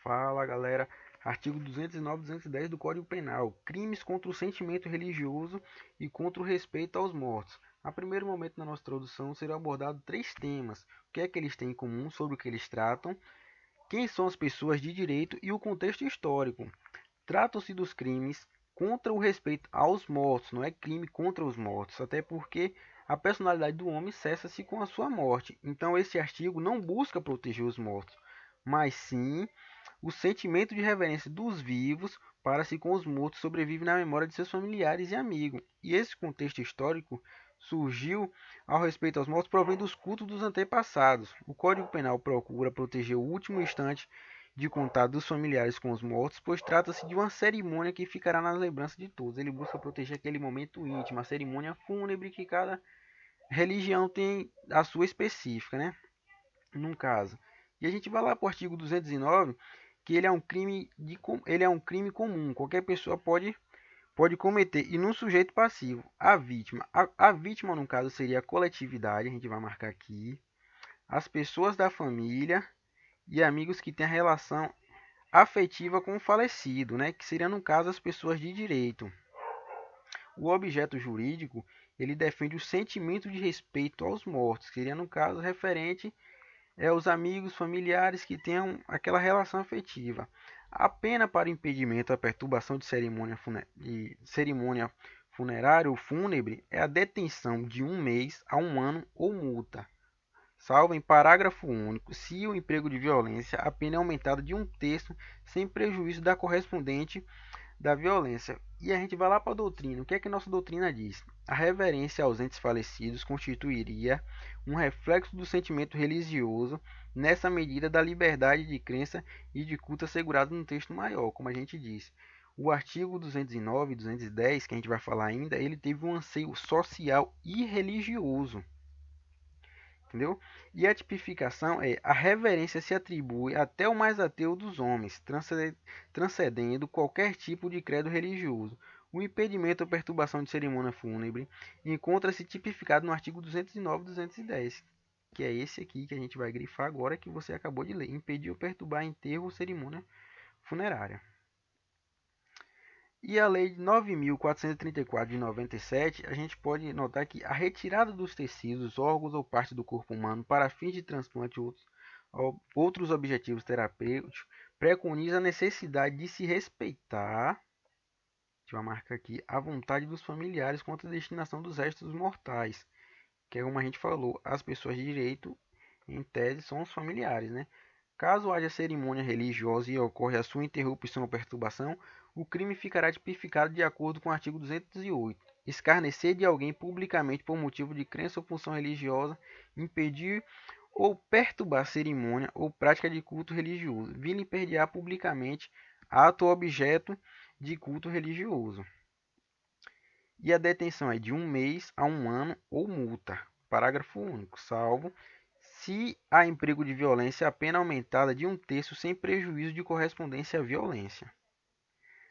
Fala galera, artigo 209 e 210 do Código Penal, crimes contra o sentimento religioso e contra o respeito aos mortos. A primeiro momento na nossa introdução serão abordados três temas: o que é que eles têm em comum, sobre o que eles tratam, quem são as pessoas de direito e o contexto histórico. Tratam-se dos crimes contra o respeito aos mortos, não é crime contra os mortos, até porque a personalidade do homem cessa-se com a sua morte. Então esse artigo não busca proteger os mortos, mas sim o sentimento de reverência dos vivos para se com os mortos sobrevive na memória de seus familiares e amigos. E esse contexto histórico surgiu ao respeito aos mortos provém dos cultos dos antepassados. O Código Penal procura proteger o último instante de contato dos familiares com os mortos, pois trata-se de uma cerimônia que ficará nas lembranças de todos. Ele busca proteger aquele momento íntimo, a cerimônia fúnebre que cada religião tem a sua específica, né? Num caso. E a gente vai lá para o artigo 209, que ele é um crime comum, qualquer pessoa pode cometer, e num sujeito passivo, a vítima. A vítima, no caso, seria a coletividade, a gente vai marcar aqui, as pessoas da família e amigos que têm a relação afetiva com o falecido, né, que seria, no caso, as pessoas de direito. O objeto jurídico, ele defende o sentimento de respeito aos mortos, que seria, no caso, referente os amigos, familiares que tenham aquela relação afetiva. A pena para impedimento à perturbação de cerimônia funerária ou fúnebre é a detenção de 1 mês a 1 ano ou multa. Salvo em parágrafo único, se o emprego de violência, a pena é aumentada de 1/3, sem prejuízo da correspondente da violência. E a gente vai lá para a doutrina. O que é que nossa doutrina diz? A reverência aos entes falecidos constituiria um reflexo do sentimento religioso nessa medida da liberdade de crença e de culto assegurado no texto maior, como a gente disse. O artigo 209 e 210, que a gente vai falar ainda, ele teve um anseio social e religioso. Entendeu? E a tipificação é: a reverência se atribui até o mais ateu dos homens, transcendendo qualquer tipo de credo religioso. O impedimento ou perturbação de cerimônia fúnebre encontra-se tipificado no artigo 209 e 210, que é esse aqui que a gente vai grifar agora, que você acabou de ler: impedir ou perturbar enterro ou cerimônia funerária. E a Lei 9.434 de 97, a gente pode notar que a retirada dos tecidos, órgãos ou partes do corpo humano para fins de transplante ou outros objetivos terapêuticos preconiza a necessidade de se respeitar, a gente vai marcar aqui, a vontade dos familiares quanto à destinação dos restos mortais, que é como a gente falou, as pessoas de direito, em tese, são os familiares, né? Caso haja cerimônia religiosa e ocorra a sua interrupção ou perturbação, o crime ficará tipificado de acordo com o artigo 208. Escarnecer de alguém publicamente por motivo de crença ou função religiosa, impedir ou perturbar cerimônia ou prática de culto religioso, vilipendiar publicamente ato ou objeto de culto religioso. E a detenção é de 1 mês a 1 ano ou multa. Parágrafo único. Salvo se há emprego de violência, a pena aumentada de 1/3 sem prejuízo de correspondência à violência.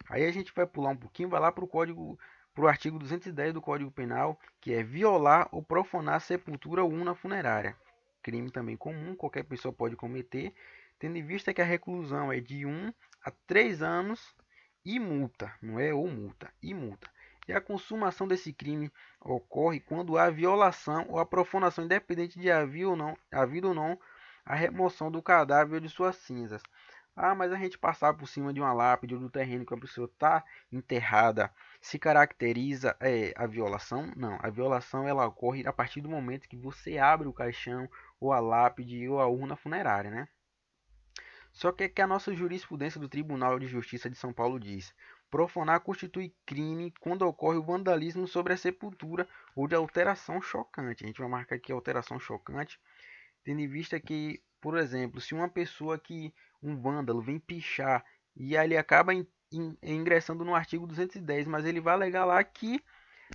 Aí a gente vai pular um pouquinho, vai lá para o artigo 210 do Código Penal, que é violar ou profanar sepultura ou urna funerária. Crime também comum, qualquer pessoa pode cometer, tendo em vista que a reclusão é de 1 a 3 anos e multa, não é ou multa, e multa. E a consumação desse crime ocorre quando há violação ou a profanação, independente de havido ou não a remoção do cadáver ou de suas cinzas. Ah, mas a gente passar por cima de uma lápide ou do terreno que a pessoa está enterrada se caracteriza a violação? Não, a violação ela ocorre a partir do momento que você abre o caixão ou a lápide ou a urna funerária, né? Só que a nossa jurisprudência do Tribunal de Justiça de São Paulo diz: profanar constitui crime quando ocorre o vandalismo sobre a sepultura ou de alteração chocante. A gente vai marcar aqui alteração chocante, tendo em vista que, por exemplo, se uma pessoa um vândalo vem pichar e aí ele acaba ingressando no artigo 210, mas ele vai alegar lá que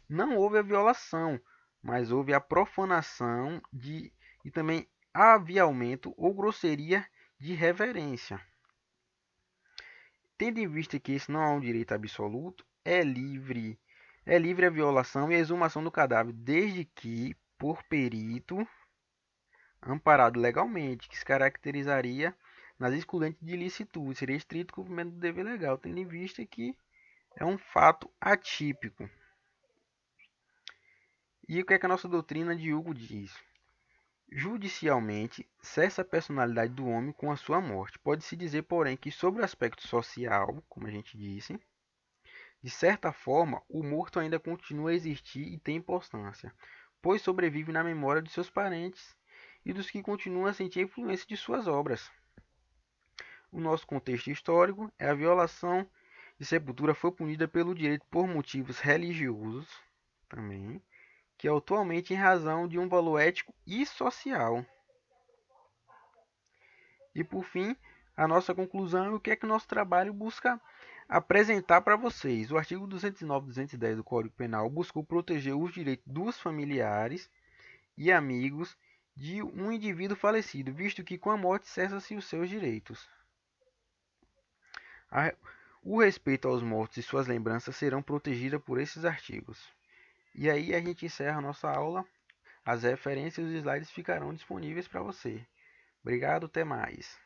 não houve a violação, mas houve a profanação e também aviamento ou grosseria de reverência. Tendo em vista que esse não é um direito absoluto, é livre a violação e a exumação do cadáver, desde que, por perito, amparado legalmente, que se caracterizaria nas excludentes de licitude, seria estrito cumprimento do dever legal, tendo em vista que é um fato atípico. E o que é que a nossa doutrina de Hugo diz? Judicialmente, cessa a personalidade do homem com a sua morte. Pode-se dizer, porém, que sobre o aspecto social, como a gente disse, de certa forma, o morto ainda continua a existir e tem importância, pois sobrevive na memória de seus parentes e dos que continuam a sentir a influência de suas obras. O nosso contexto histórico é a violação de sepultura foi punida pelo direito por motivos religiosos também, que atualmente em razão de um valor ético e social. E por fim, a nossa conclusão é o que é que o nosso trabalho busca apresentar para vocês. O artigo 209 e 210 do Código Penal buscou proteger os direitos dos familiares e amigos de um indivíduo falecido, visto que com a morte cessam-se os seus direitos. O respeito aos mortos e suas lembranças serão protegidas por esses artigos. E aí a gente encerra a nossa aula. As referências e os slides ficarão disponíveis para você. Obrigado, até mais.